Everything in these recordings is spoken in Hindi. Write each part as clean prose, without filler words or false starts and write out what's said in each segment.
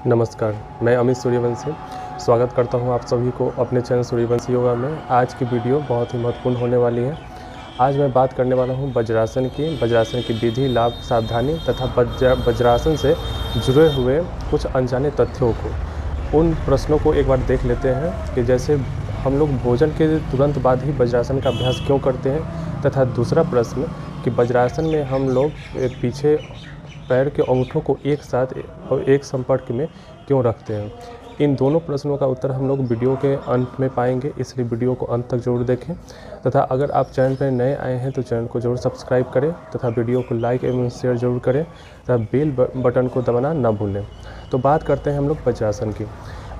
नमस्कार, मैं अमित सूर्यवंशी स्वागत करता हूं आप सभी को अपने चैनल सूर्यवंशी योगा में। आज की वीडियो बहुत ही महत्वपूर्ण होने वाली है। आज मैं बात करने वाला हूं वज्रासन की विधि, लाभ, सावधानी तथा वज्रासन से जुड़े हुए कुछ अनजाने तथ्यों को। उन प्रश्नों को एक बार देख लेते हैं कि जैसे हम लोग भोजन के तुरंत बाद ही वज्रासन का अभ्यास क्यों करते हैं, तथा दूसरा प्रश्न कि वज्रासन में हम लोग पीछे पैर के अंगूठों को एक साथ और एक संपर्क में क्यों रखते हैं। इन दोनों प्रश्नों का उत्तर हम लोग वीडियो के अंत में पाएंगे, इसलिए वीडियो को अंत तक जरूर देखें। तथा अगर आप चैनल पर नए आए हैं तो चैनल को जरूर सब्सक्राइब करें तथा वीडियो को लाइक एवं शेयर जरूर करें तथा बेल बटन को दबाना ना भूलें। तो बात करते हैं हम लोग वज्रासन की।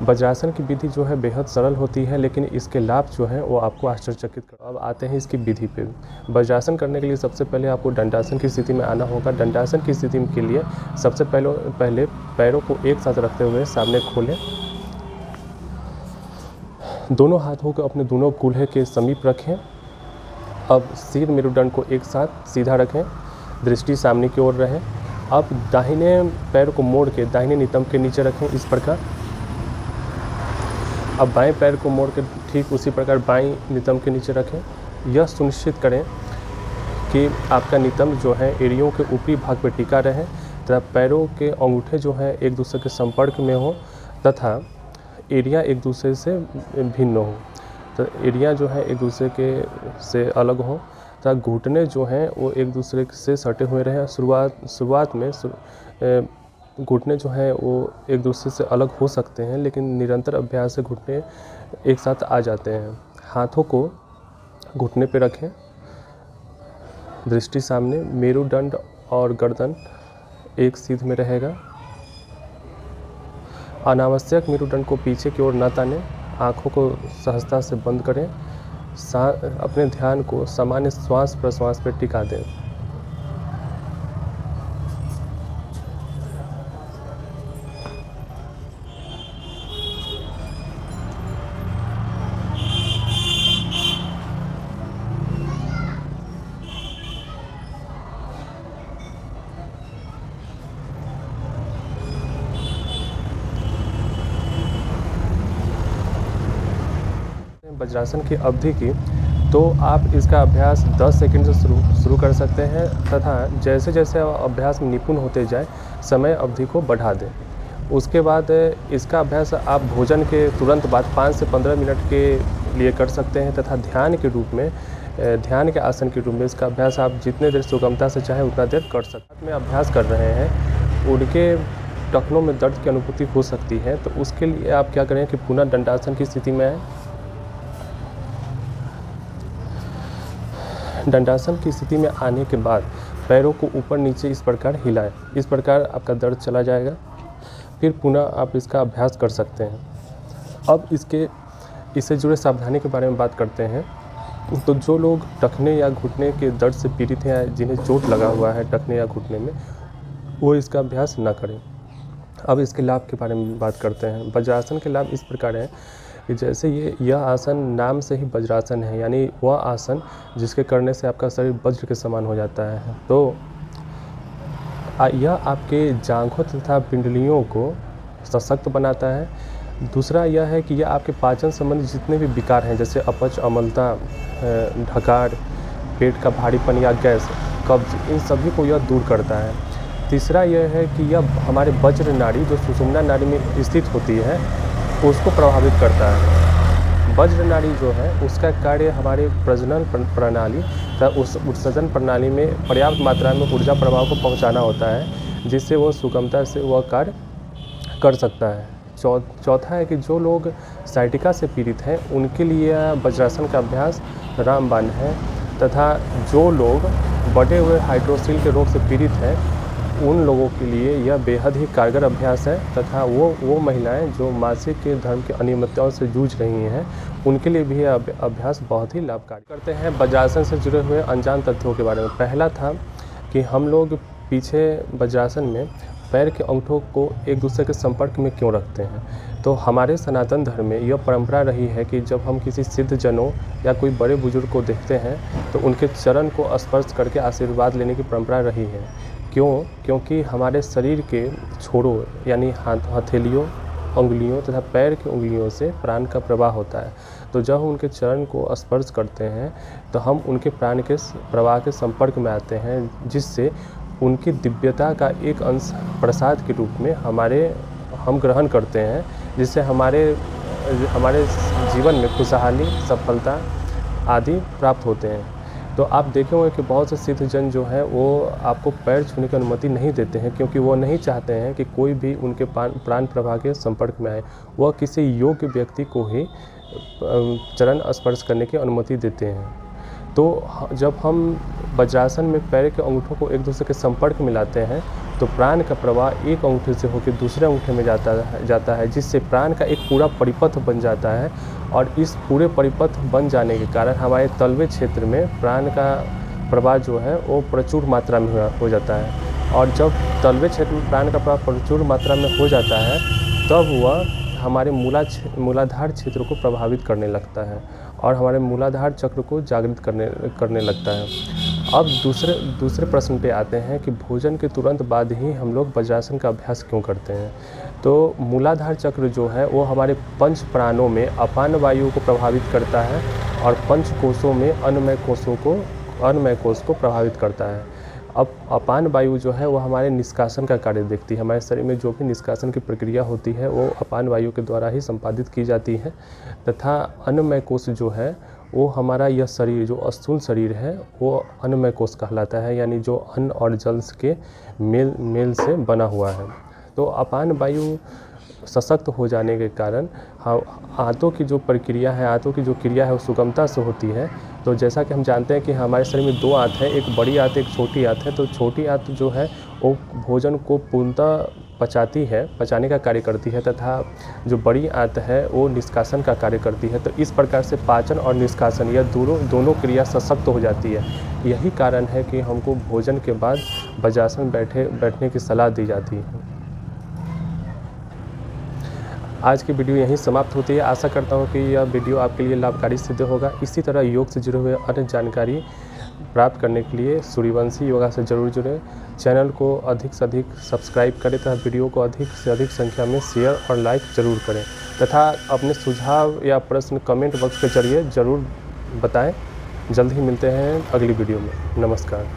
वज्रासन की विधि जो है बेहद सरल होती है, लेकिन इसके लाभ जो हैं वो आपको आश्चर्यचकित कर। अब आते हैं इसकी विधि पे। वज्रासन करने के लिए सबसे पहले आपको दंडासन की स्थिति में आना होगा। दंडासन की स्थिति के लिए सबसे पहले पैरों को एक साथ रखते हुए सामने खोलें। दोनों हाथों को अपने दोनों कूल्हे के समीप रखें। अब सिर मेरुदंड को एक साथ सीधा रखें, दृष्टि सामने की ओर रहे। अब दाहिने पैर को मोड़ के दाहिने नितंब के नीचे रखें इस प्रकार। अब बाएं पैर को मोड़ के ठीक उसी प्रकार बाएं नितंब के नीचे रखें। यह सुनिश्चित करें कि आपका नितंब जो है एड़ियों के ऊपरी भाग पर टिका रहे तथा पैरों के अंगूठे जो है एक दूसरे के संपर्क में हो तथा एड़ियाँ एक दूसरे से भिन्न हो। तो एड़ियाँ जो है एक दूसरे के से अलग हो तथा घुटने जो हैं वो एक दूसरे से सटे हुए रहें। शुरुआत में घुटने जो हैं वो एक दूसरे से अलग हो सकते हैं, लेकिन निरंतर अभ्यास से घुटने एक साथ आ जाते हैं। हाथों को घुटने पे रखें, दृष्टि सामने, मेरुदंड और गर्दन एक सीध में रहेगा। अनावश्यक मेरुदंड को पीछे की ओर न तानें, आँखों को सहजता से बंद करें। अपने ध्यान को सामान्य श्वास प्रश्वास पर टिका दें। वज्रासन की अवधि की तो आप इसका अभ्यास 10 सेकंड से शुरू कर सकते हैं तथा जैसे जैसे अभ्यास में निपुण होते जाए समय अवधि को बढ़ा दें। उसके बाद इसका अभ्यास आप भोजन के तुरंत बाद 5 से 15 मिनट के लिए कर सकते हैं तथा ध्यान के आसन के रूप में इसका अभ्यास आप जितने देर सुगमता से चाहे उतना देर कर सकते हैं। में अभ्यास कर रहे हैं उनके टखनों में दर्द की अनुभूति हो सकती है, तो उसके लिए आप क्या करें कि पुनः दंडासन की स्थिति में आएँ। दंडासन की स्थिति में आने के बाद पैरों को ऊपर नीचे इस प्रकार हिलाएं। इस प्रकार आपका दर्द चला जाएगा। फिर पुनः आप इसका अभ्यास कर सकते हैं। अब इससे जुड़े सावधानी के बारे में बात करते हैं। तो जो लोग टखने या घुटने के दर्द से पीड़ित हैं, जिन्हें चोट लगा हुआ है टखने या घुटने में, वो इसका अभ्यास न करें। अब इसके लाभ के बारे में बात करते हैं। वज्रासन के लाभ इस प्रकार हैं कि जैसे यह आसन नाम से ही वज्रासन है, यानी वह आसन जिसके करने से आपका शरीर वज्र के समान हो जाता है। तो यह आपके जांघों तथा पिंडलियों को सशक्त बनाता है। दूसरा यह है कि यह आपके पाचन संबंधी जितने भी विकार हैं, जैसे अपच, अम्लता, ढकार, पेट का भारीपन या गैस, कब्ज, इन सभी को यह दूर करता है। तीसरा यह है कि यह हमारे वज्र नाड़ी जो सुषुम्ना नाड़ी में स्थित होती है उसको प्रभावित करता है। वज्र नाड़ी जो है उसका कार्य हमारे प्रजनन प्रणाली तथा उस उत्सर्जन प्रणाली में पर्याप्त मात्रा में ऊर्जा प्रवाह को पहुंचाना होता है, जिससे वो सुगमता से वह कार्य कर सकता है। चौथा है कि जो लोग साइटिका से पीड़ित हैं उनके लिए वज्रासन का अभ्यास रामबाण है तथा जो लोग बढ़े हुए हाइड्रोसिल के रोग से पीड़ित हैं उन लोगों के लिए यह बेहद ही कारगर अभ्यास है तथा वो महिलाएं जो मासिक के धर्म की अनियमितताओं से जूझ रही हैं उनके लिए भी यह अभ्यास बहुत ही लाभकारी। करते हैं वज्रासन से जुड़े हुए अनजान तथ्यों के बारे में। पहला था कि हम लोग पीछे वज्रासन में पैर के अंगूठों को एक दूसरे के संपर्क में क्यों रखते हैं। तो हमारे सनातन धर्म में यह परंपरा रही है कि जब हम किसी सिद्ध जनों या कोई बड़े बुजुर्ग को देखते हैं तो उनके चरण को स्पर्श करके आशीर्वाद लेने की परंपरा रही है। क्योंकि हमारे शरीर के छोरों यानी हथेलियों, उंगलियों तथा पैर की उंगलियों से प्राण का प्रवाह होता है। तो जब हम उनके चरण को स्पर्श करते हैं तो हम उनके प्राण के प्रवाह के संपर्क में आते हैं, जिससे उनकी दिव्यता का एक अंश प्रसाद के रूप में हम ग्रहण करते हैं, जिससे हमारे जीवन में खुशहाली, सफलता आदि प्राप्त होते हैं। तो आप देखे होंगे कि बहुत से सिद्ध जन जो हैं वो आपको पैर छूने की अनुमति नहीं देते हैं, क्योंकि वो नहीं चाहते हैं कि कोई भी उनके प्राण प्रवाह के संपर्क में आए। वह किसी योग्य व्यक्ति को ही चरण स्पर्श करने की अनुमति देते हैं। तो जब हम वज्रासन में पैर के अंगूठों को एक दूसरे के संपर्क में लाते हैं तो प्राण का प्रवाह एक अंगूठे से होकर दूसरे अंगूठे में जाता है, जिससे प्राण का एक पूरा परिपथ बन जाता है। और इस पूरे परिपथ बन जाने के कारण हमारे तलवे क्षेत्र में प्राण का प्रवाह जो है वो प्रचुर मात्रा में हो जाता है। और जब तलवे क्षेत्र में प्राण का प्रवाह प्रचुर मात्रा में हो जाता है तब वह हमारे मूलाधार क्षेत्र को प्रभावित करने लगता है और हमारे मूलाधार चक्र को जागृत करने लगता है। अब दूसरे प्रश्न पे आते हैं कि भोजन के तुरंत बाद ही हम लोग वज्रासन का अभ्यास क्यों करते हैं। तो मूलाधार चक्र जो है वो हमारे पंच प्राणों में अपान वायु को प्रभावित करता है और पंच कोशों में अन्नमय कोश को प्रभावित करता है। अब अपान वायु जो है वो हमारे निष्कासन का कार्य देखती है। हमारे शरीर में जो भी निष्कासन की प्रक्रिया होती है वो अपान वायु के द्वारा ही संपादित की जाती है, तथा अन्नमय कोश जो है वो हमारा यह शरीर जो स्थूल शरीर है वो अन्नमय कोश कहलाता है, यानी जो अन्न और जल के मेल से बना हुआ है। तो अपान वायु सशक्त हो जाने के कारण आंतों की जो प्रक्रिया है, आंतों की जो क्रिया है वो सुगमता से होती है। तो जैसा कि हम जानते हैं कि हमारे शरीर में 2 आंत हैं, एक बड़ी आंत एक छोटी आंत है। तो छोटी आंत जो है वो भोजन को पूर्णतः पचाने का कार्य करती है, तथा जो बड़ी आंत है वो निष्कासन का कार्य करती है। तो इस प्रकार से पाचन और निष्कासन यह दोनों क्रिया सशक्त हो जाती है। यही कारण है कि हमको भोजन के बाद वज्रासन बैठने की सलाह दी जाती है। आज की वीडियो यहीं समाप्त होती है। आशा करता हूँ कि यह वीडियो आपके लिए लाभकारी सिद्ध होगा। इसी तरह योग से जुड़े हुए अन्य जानकारी प्राप्त करने के लिए सूर्यवंशी योगा से ज़रूर जुड़ें। चैनल को अधिक से अधिक सब्सक्राइब करें तथा वीडियो को अधिक से अधिक संख्या में शेयर और लाइक ज़रूर करें, तथा अपने सुझाव या प्रश्न कमेंट बॉक्स के जरिए ज़रूर बताएं। जल्द ही मिलते हैं अगली वीडियो में। नमस्कार।